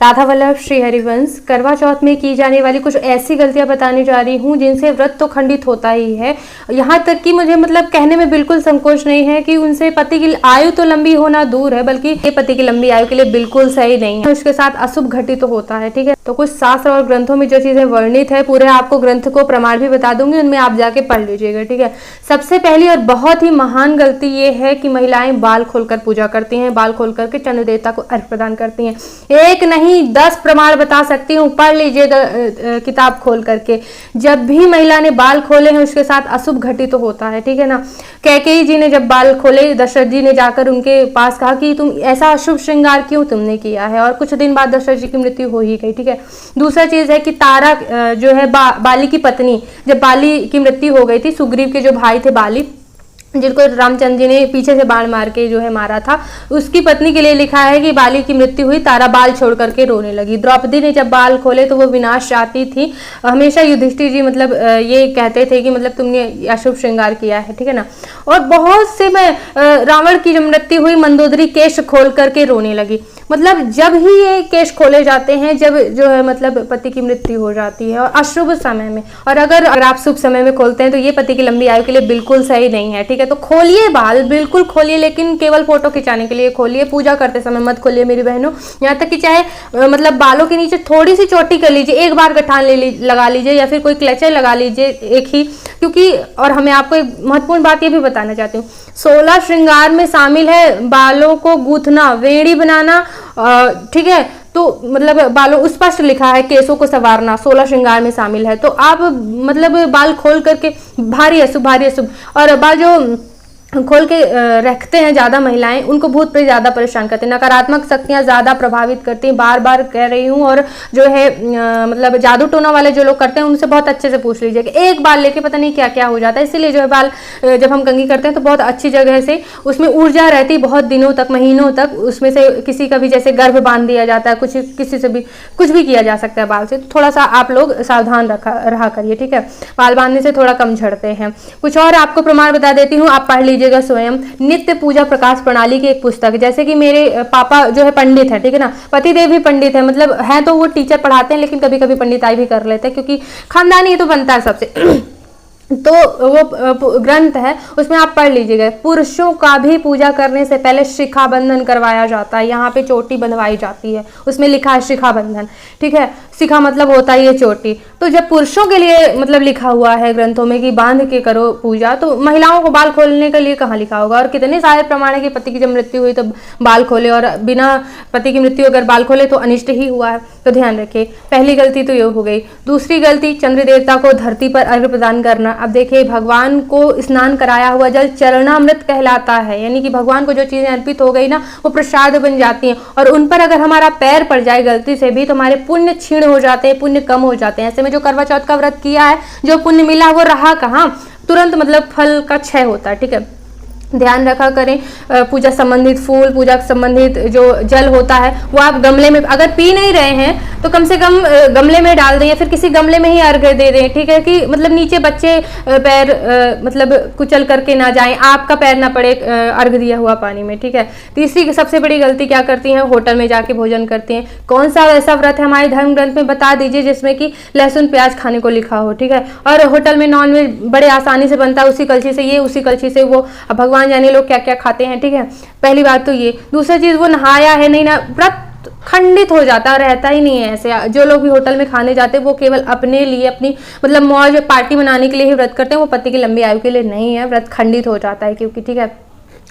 राधा वल्लभ श्री हरिवंश करवा चौथ में की जाने वाली कुछ ऐसी गलतियां बताने जा रही हूँ जिनसे व्रत तो खंडित होता ही है। यहाँ तक कि मुझे मतलब कहने में बिल्कुल संकोच नहीं है कि उनसे पति की आयु तो लंबी होना दूर है, बल्कि ये पति की लंबी आयु के लिए बिल्कुल सही नहीं है। उसके साथ अशुभ घटित तो होता है। ठीक है, तो कुछ शास्त्र और ग्रंथों में जो चीजें वर्णित है, पूरे आपको ग्रंथ को प्रमाण भी बता दूंगी, उनमें आप जाके पढ़ लीजिएगा। ठीक है, सबसे पहली और बहुत ही महान गलती ये है कि महिलाएं बाल खोलकर पूजा करती हैं, बाल खोल करके चंद्र देवता को अर्घ्य प्रदान करती हैं। एक नहीं 10 प्रमाण बता सकती हूँ, पढ़ लीजिएगा किताब खोल करके। जब भी महिला ने बाल खोले हैं उसके साथ अशुभ घटित तो होता है। ठीक है ना, कैकेयी जी ने जब बाल खोले, दशरथ जी ने जाकर उनके पास कहा कि तुम ऐसा अशुभ श्रृंगार क्यों तुमने किया है, और कुछ दिन बाद दशरथ जी की मृत्यु हो ही गई। ठीक है, दूसरा चीज है कि तारा जो है बाली की पत्नी, जब बाली की मृत्यु हो गई थी, सुग्रीव के जो भाई थे बाली, जिनको रामचंद्र जी ने पीछे से बाण मार के जो है मारा था, उसकी पत्नी के लिए लिखा है कि बाली की मृत्यु हुई, तारा बाल छोड़ करके रोने लगी। द्रौपदी ने जब बाल खोले तो वो विनाश चाहती थी। हमेशा युधिष्ठिर जी मतलब ये कहते थे कि मतलब तुमने अशुभ श्रृंगार किया है। ठीक है ना, और बहुत से में रावण की जब मृत्यु हुई, मंदोदरी केश खोल करके रोने लगी। मतलब जब ही ये केश खोले जाते हैं, जब जो है मतलब पति की मृत्यु हो जाती है, और अशुभ समय में, और अगर आप शुभ समय में खोलते हैं तो ये पति की लंबी आयु के लिए बिल्कुल सही नहीं है। ठीक है, तो खोलिए बाल, बिल्कुल खोलिए, लेकिन केवल फोटो खिंचाने के लिए खोलिए, पूजा करते समय मत खोलिए मेरी बहनों। यहाँ तक कि चाहे मतलब बालों के नीचे थोड़ी सी चोटी कर लीजिए, एक बार गठान लगा लीजिए, या फिर कोई क्लेचर लगा लीजिए एक ही, क्योंकि और हमें आपको एक महत्वपूर्ण बात ये भी बताना चाहती हूँ, 16 श्रृंगार में शामिल है बालों को गूंथना, वेणी बनाना। ठीक है, तो मतलब बालों स्पष्ट लिखा है केसों को संवारना 16 श्रृंगार में शामिल है। तो आप मतलब बाल खोल करके भारी अशुभ, और बाल जो खोल के रखते हैं ज्यादा महिलाएं, उनको भूत प्रेत ज्यादा परेशान करते हैं, नकारात्मक शक्तियां ज्यादा प्रभावित करती हैं। बार बार कह रही हूँ, और जो है मतलब जादू टोना वाले जो लोग करते हैं उनसे बहुत अच्छे से पूछ लीजिए कि एक बाल लेके पता नहीं क्या क्या हो जाता है। इसीलिए जो है बाल जब हम कंघी करते हैं तो बहुत अच्छी जगह से उसमें ऊर्जा रहती बहुत दिनों तक, महीनों तक, उसमें से किसी का भी जैसे गर्भ बांध दिया जाता है, कुछ किसी से भी कुछ भी किया जा सकता है बाल से। थोड़ा सा आप लोग सावधान रहा करिए। ठीक है, बाल बांधने से थोड़ा कम झड़ते हैं। कुछ और आपको प्रमाण बता देती हूँ, आप पढ़ लीजिए स्वयं। नित्य पूजा प्रकाश प्रणाली की एक पुस्तक, जैसे कि मेरे पापा जो है पंडित है, ठीक है ना, पतिदेव भी पंडित है, मतलब है तो वो टीचर पढ़ाते हैं, लेकिन कभी कभी पंडिताई भी कर लेते हैं, क्योंकि खानदानी ये तो बनता है सबसे। तो वो ग्रंथ है, उसमें आप पढ़ लीजिएगा। पुरुषों का भी पूजा करने से पहले शिखा बंधन करवाया जाता है, यहाँ पे चोटी बंधवाई जाती है, उसमें लिखा है शिखा बंधन। ठीक है, शिखा मतलब होता है ये चोटी। तो जब पुरुषों के लिए मतलब लिखा हुआ है ग्रंथों में कि बांध के करो पूजा, तो महिलाओं को बाल खोलने के लिए कहाँ लिखा होगा। और कितने सारे प्रमाण है कि पति की जब मृत्यु हुई तो बाल खोले, और बिना पति की मृत्यु अगर बाल खोले तो अनिष्ट ही हुआ है। तो ध्यान रखिए, पहली गलती तो ये हो गई। दूसरी गलती, चंद्र देवता को धरती पर अर्घ्य प्रदान करना। अब देखिए, भगवान को स्नान कराया हुआ जल चरणामृत कहलाता है, यानी कि भगवान को जो चीजें अर्पित हो गई ना वो प्रसाद बन जाती हैं, और उन पर अगर हमारा पैर पड़ जाए गलती से भी तो हमारे पुण्य क्षीण हो जाते हैं, पुण्य कम हो जाते हैं। ऐसे में जो करवा चौथ का व्रत किया है, जो पुण्य मिला वो रहा कहाँ, तुरंत मतलब फल का क्षय होता है। ठीक है, ध्यान रखा करें। पूजा संबंधित फूल, पूजा संबंधित जो जल होता है वो आप गमले में, अगर पी नहीं रहे हैं तो कम से कम गमले में डाल दें, या फिर किसी गमले में ही अर्घ्य दे दें। ठीक है, कि मतलब नीचे बच्चे पैर मतलब कुचल करके ना जाएं, आपका पैर ना पड़े अर्घ्य दिया हुआ पानी में। ठीक है, तीसरी सबसे बड़ी गलती क्या करती हैं, होटल में जाके भोजन करती हैं। कौन सा ऐसा व्रत है हमारे धर्म ग्रंथ में बता दीजिए जिसमें कि लहसुन प्याज खाने को लिखा हो। ठीक है, और होटल में नॉनवेज बड़े आसानी से बनता है, उसी कलछी से ये, उसी कलछी से वो, अब भगवान जाने लोग क्या क्या खाते हैं। ठीक है, पहली बात तो ये। दूसरी चीज, वो नहाया है नहीं ना, व्रत खंडित हो जाता है, रहता ही नहीं है। ऐसे जो लोग भी होटल में खाने जाते हैं वो केवल अपने लिए, अपनी मतलब मौज पार्टी मनाने के लिए ही व्रत करते हैं, वो पति की लंबी आयु के लिए नहीं है, व्रत खंडित हो जाता है क्योंकि। ठीक है,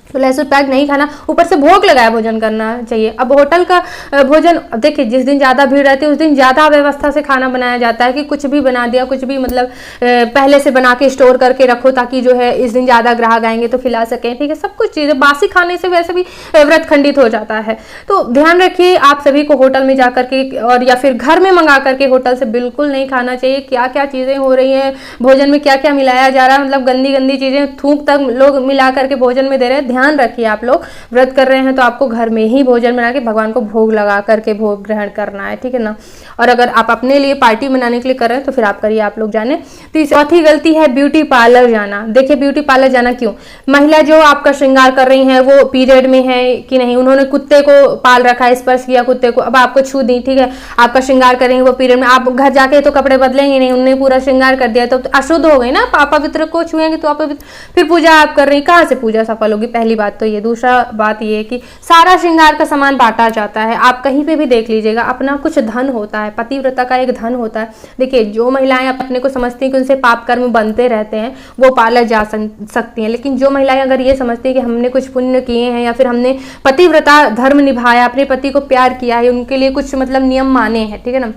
तो लहसुन प्याज नहीं खाना, ऊपर से भोग लगाया भोजन करना चाहिए। अब होटल का भोजन देखिए, जिस दिन ज़्यादा भीड़ रहती है उस दिन ज़्यादा व्यवस्था से खाना बनाया जाता है, कि कुछ भी बना दिया, कुछ भी मतलब पहले से बना के स्टोर करके रखो ताकि जो है इस दिन ज़्यादा ग्राहक आएंगे तो खिला सकें। ठीक है, सब कुछ चीज़ें बासी खाने से वैसे भी व्रत खंडित हो जाता है। तो ध्यान रखिए, आप सभी को होटल में जा करके और या फिर घर में मंगा करके होटल से बिल्कुल नहीं खाना चाहिए। क्या क्या चीज़ें हो रही हैं भोजन में, क्या क्या मिलाया जा रहा है, मतलब गंदी गंदी चीज़ें, थूक तक लोग मिला करके भोजन में दे रहे हैं। ध्यान रखिए। आप लोग व्रत कर रहे हैं तो आपको घर में ही भोजन बना के भगवान को भोग लगा करके भोग ग्रहण करना है, ठीक है ना। और अगर आप अपने लिए पार्टी मनाने के लिए कर रहे हैं तो फिर आप करिए, आप लोग जाने। तो चौथी गलती है ब्यूटी पार्लर जाना। देखिए ब्यूटी पार्लर जाना क्यों, महिला जो आपका श्रृंगार कर रही है वो पीरियड में है कि नहीं, उन्होंने कुत्ते को पाल रखा है, स्पर्श किया कुत्ते को, अब आपको छू दी, ठीक है, आपका श्रृंगार करेंगे वो पीरियड में, आप घर जाके तो कपड़े बदलेंगे नहीं, उन्होंने पूरा श्रृंगार कर दिया तो अशुद्ध हो गई ना, अपवित्र को छुएंगे तो अपवित्र, फिर पूजा आप कर रही, कहाँ से पूजा सफल होगी। पहली बात तो ये। दूसरा बात ये कि सारा श्रृंगार का सामान बांटा जाता है, आप कहीं पे भी देख लीजिएगा, अपना कुछ धन होता है, पतिव्रता का एक धन होता है। देखिए जो महिलाएं अपने को समझती हैं कि उनसे पाप कर्म बनते रहते हैं वो पार्लर जा सकती हैं, लेकिन जो महिलाएं अगर ये समझती हैं कि हमने कुछ पुण्य किए हैं या फिर हमने पतिव्रता धर्म निभाया, अपने पति को प्यार किया है, उनके लिए कुछ मतलब नियम माने हैं, ठीक है ना,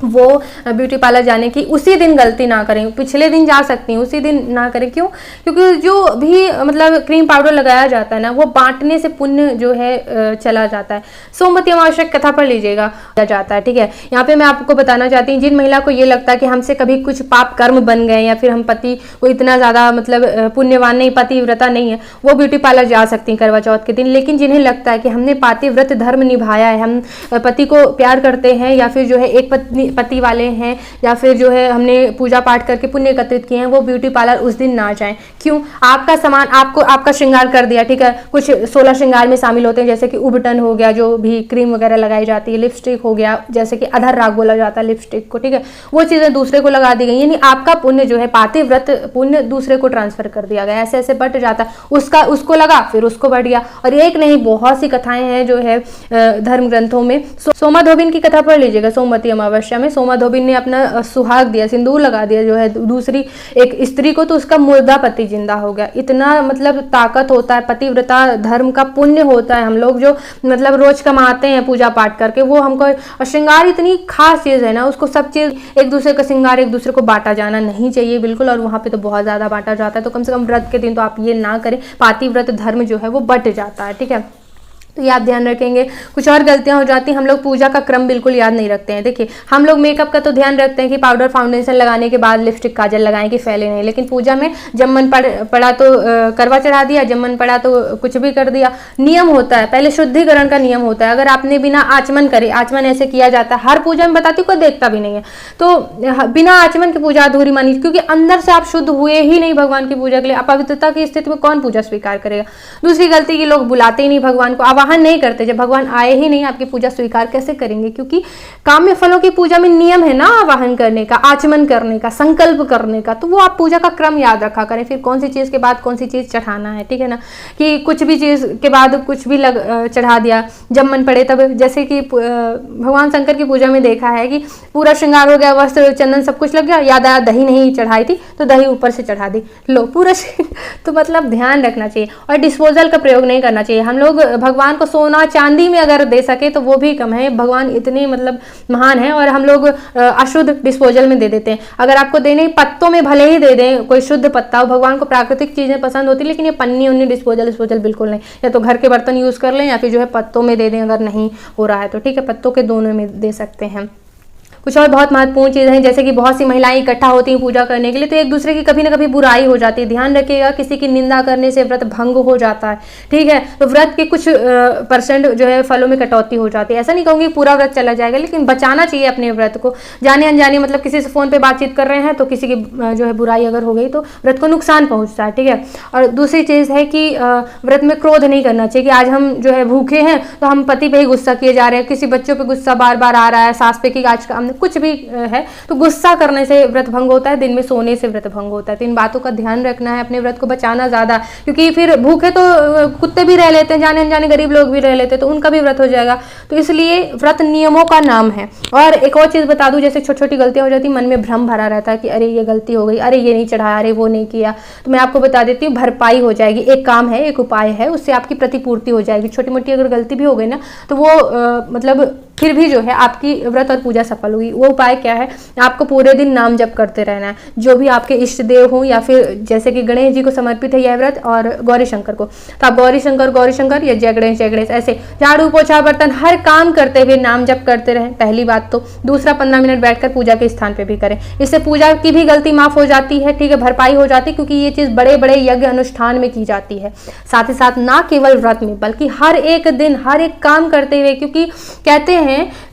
वो ब्यूटी पार्लर जाने की उसी दिन गलती ना करें, पिछले दिन जा सकती हैं, उसी दिन ना करें। क्यों? क्योंकि जो भी मतलब क्रीम पाउडर लगाया जाता है ना, वो बांटने से पुण्य जो है चला जाता है। सोमवती अमावस्या कथा पढ़ लीजिएगा जाता है, ठीक है। यहाँ पे मैं आपको बताना चाहती हूँ, जिन महिला को ये लगता है कि हमसे कभी कुछ पाप कर्म बन गए या फिर हम पति को इतना ज्यादा मतलब पुण्यवान नहीं, पतिव्रता नहीं है, वो ब्यूटी पार्लर जा सकती हैं करवा चौथ के दिन। लेकिन जिन्हें लगता है कि हमने पातिव्रत धर्म निभाया है, हम पति को प्यार करते हैं या फिर जो है एक पति वाले हैं या फिर जो है हमने पूजा पाठ करके पुण्य एकत्रित किए हैं, वो ब्यूटी पार्लर उस दिन ना जाएं। क्यों? आपका सामान आपको आपका श्रृंगार कर दिया, ठीक है, कुछ 16 श्रृंगार में शामिल होते हैं, जैसे कि उबटन हो गया, जो भी क्रीम वगैरह लगाई जाती है, लिपस्टिक हो गया, जैसे कि अधर राग बोला जाता है लिपस्टिक को, ठीक है, वो चीजें दूसरे को लगा दी गई, यानी आपका पुण्य जो है पातिव्रत पुण्य दूसरे को ट्रांसफर कर दिया गया, ऐसे ऐसे बट जाता है, उसका उसको लगा फिर उसको बढ़ गया। और एक नहीं बहुत सी कथाएं हैं जो है धर्म ग्रंथों में। सोमा धोबिन की कथा पढ़ लीजिएगा, सोमवती अमावस्या में सोमा धोबिन ने अपना सुहाग दिया, सिंदूर लगा दिया जो है दूसरी एक स्त्री को, तो उसका मुर्दा पति जिंदा हो गया। इतना मतलब ताकत होता है, पतिव्रता धर्म का पुण्य होता है। हम लोग जो मतलब रोज कमाते हैं पूजा पाठ करके, वो हमको श्रृंगार इतनी खास चीज है ना, उसको सब चीज एक दूसरे का श्रृंगार एक दूसरे को बांटा जाना नहीं चाहिए बिल्कुल, और वहां पे तो बहुत ज्यादा बांटा जाता है। तो कम से कम व्रत के दिन तो आप ये ना करें, पातिव्रत धर्म जो है वो बट जाता है, ठीक है। तो ये आप ध्यान रखेंगे। कुछ और गलतियां हो जाती हैं, हम लोग पूजा का क्रम बिल्कुल याद नहीं रखते हैं। देखिए हम लोग मेकअप का तो ध्यान रखते हैं कि पाउडर फाउंडेशन लगाने के बाद लिपस्टिक काजल लगाएं कि फैले नहीं, लेकिन पूजा में जब मन पड़ा तो करवा चढ़ा दिया, जब मन पड़ा तो कुछ भी कर दिया। नियम होता है, पहले शुद्धिकरण का नियम होता है। अगर आपने बिना आचमन करे, आचमन ऐसे किया जाता है हर पूजा में, बताती हूँ कोई देखता भी नहीं है, तो बिना आचमन की पूजा अधूरी मानी, क्योंकि अंदर से आप शुद्ध हुए ही नहीं भगवान की पूजा के लिए। अपवित्रता की स्थिति में कौन पूजा स्वीकार करेगा। दूसरी गलती की लोग बुलाते ही नहीं भगवान को, आवाहन नहीं करते। जब भगवान आए ही नहीं, आपकी पूजा स्वीकार कैसे करेंगे? क्योंकि काम्य फलों की पूजा में नियम है ना आवाहन करने का, आचमन करने का, संकल्प करने का, तो वो आप पूजा का क्रम याद रखा करें। फिर कौन सी चीज के बाद कौन सी चीज चढ़ाना है, ठीक है ना, कि कुछ भी चीज के बाद कुछ भी चढ़ा दिया जब मन पड़े तब। जैसे कि भगवान शंकर की पूजा में देखा है कि पूरा श्रृंगार हो गया, वस्त्र चंदन सब कुछ लग गया, याद आया दही नहीं चढ़ाई थी तो दही ऊपर से चढ़ा दी, लो पूरा तो मतलब ध्यान रखना चाहिए। और डिस्पोजल का प्रयोग नहीं करना चाहिए। हम लोग भगवान को सोना चांदी में अगर दे सके तो वो भी कम है, भगवान इतने मतलब महान है, और हम लोग अशुद्ध डिस्पोजल में दे देते हैं। अगर आपको देने पत्तों में भले ही दे दें, कोई शुद्ध पत्ता हो, भगवान को प्राकृतिक चीजें पसंद होती, लेकिन ये पन्नी उन्नी डिस्पोजल बिल्कुल नहीं। या तो घर के बर्तन यूज कर लें या फिर जो है पत्तों में दे दें, अगर नहीं हो रहा है तो ठीक है, पत्तों के दोनों में दे सकते हैं। कुछ और बहुत महत्वपूर्ण चीज़ है, जैसे कि बहुत सी महिलाएं इकट्ठा होती हैं पूजा करने के लिए, तो एक दूसरे की कभी ना कभी बुराई हो जाती है। ध्यान रखिएगा, किसी की निंदा करने से व्रत भंग हो जाता है, ठीक है। तो व्रत के कुछ परसेंट जो है फलों में कटौती हो जाती है। ऐसा नहीं कहूँगी पूरा व्रत चला जाएगा, लेकिन बचाना चाहिए अपने व्रत को। जाने अनजाने मतलब किसी से फोन पे बातचीत कर रहे हैं तो किसी की जो है बुराई अगर हो गई तो व्रत को नुकसान पहुंचता है, ठीक है। और दूसरी चीज़ है कि व्रत में क्रोध नहीं करना चाहिए कि आज हम जो है भूखे हैं तो हम पति पे ही गुस्सा किए जा रहे हैं, किसी बच्चों पे गुस्सा बार बार आ रहा है, सास पे कि आज का हमने कुछ भी है, तो गुस्सा करने से व्रत भंग होता है, दिन में सोने से व्रत भंग होता है। तो इन बातों का ध्यान रखना है, अपने व्रत को बचाना ज्यादा, क्योंकि फिर भूखे तो कुत्ते भी रह लेते हैं, जाने अनजाने गरीब लोग भी रह लेते हैं, तो उनका भी व्रत हो जाएगा। तो इसलिए व्रत नियमों का नाम है। और एक और चीज बता दूं, जैसे छोटी छोटी गलतियां हो जाती, मन में भ्रम भरा रहता है कि अरे ये गलती हो गई, अरे ये नहीं चढ़ाया, अरे वो नहीं किया, तो मैं आपको बता देती हूँ, भरपाई हो जाएगी। एक काम है, एक उपाय है, उससे आपकी प्रतिपूर्ति हो जाएगी। छोटी मोटी अगर गलती भी हो गई ना, तो वो मतलब फिर भी जो है आपकी व्रत और पूजा सफल होगी। वो उपाय क्या है, आपको पूरे दिन नाम जप करते रहना है, जो भी आपके इष्ट देव हों, या फिर जैसे कि गणेश जी को समर्पित है यह व्रत और गौरी शंकर को, तो आप गौरी शंकर या जय गणेश ऐसे झाड़ू पोछा बर्तन हर काम करते हुए नाम जप करते रहें, पहली बात तो। दूसरा, 15 मिनट बैठकर पूजा के स्थान पे भी करें, इससे पूजा की भी गलती माफ हो जाती है, ठीक है, भरपाई हो जाती है, क्योंकि ये चीज बड़े बड़े यज्ञ अनुष्ठान में की जाती है। साथ ही साथ ना केवल व्रत में बल्कि हर एक दिन हर एक काम करते हुए, क्योंकि कहते हैं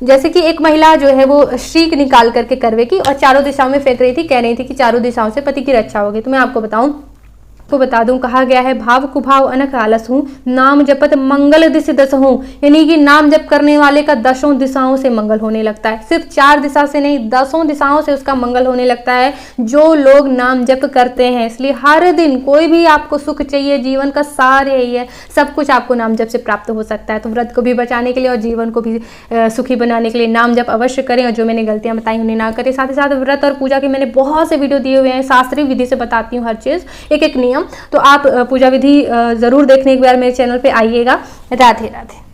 जैसे कि एक महिला जो है वो शीख निकाल करके करवे की और चारों दिशाओं में फेंक रही थी, कह रही थी कि चारों दिशाओं से पति की रक्षा होगी। तो मैं आपको बता दूं, कहा गया है भाव कुभाव अनक आलस हूं, नाम जपत मंगल दिश दस हूं, यानी कि नाम जप करने वाले का 10 दिशाओं से मंगल होने लगता है। सिर्फ 4 दिशा से नहीं, 10 दिशाओं से उसका मंगल होने लगता है जो लोग नाम जप करते हैं। इसलिए हर दिन कोई भी आपको सुख चाहिए, जीवन का सार यही है, सब कुछ आपको नाम जप से प्राप्त हो सकता है। तो व्रत को भी बचाने के लिए और जीवन को भी सुखी बनाने के लिए नाम जप अवश्य करें, और जो मैंने गलतियां बताई उन्हें ना करें। साथ ही साथ व्रत और पूजा के मैंने बहुत से वीडियो दिए हुए हैं, शास्त्रीय विधि से बताती हूँ हर चीज, एक एक नियम। तो आप पूजा विधि जरूर देखने एक बार मेरे चैनल पे आइएगा। राधे राधे।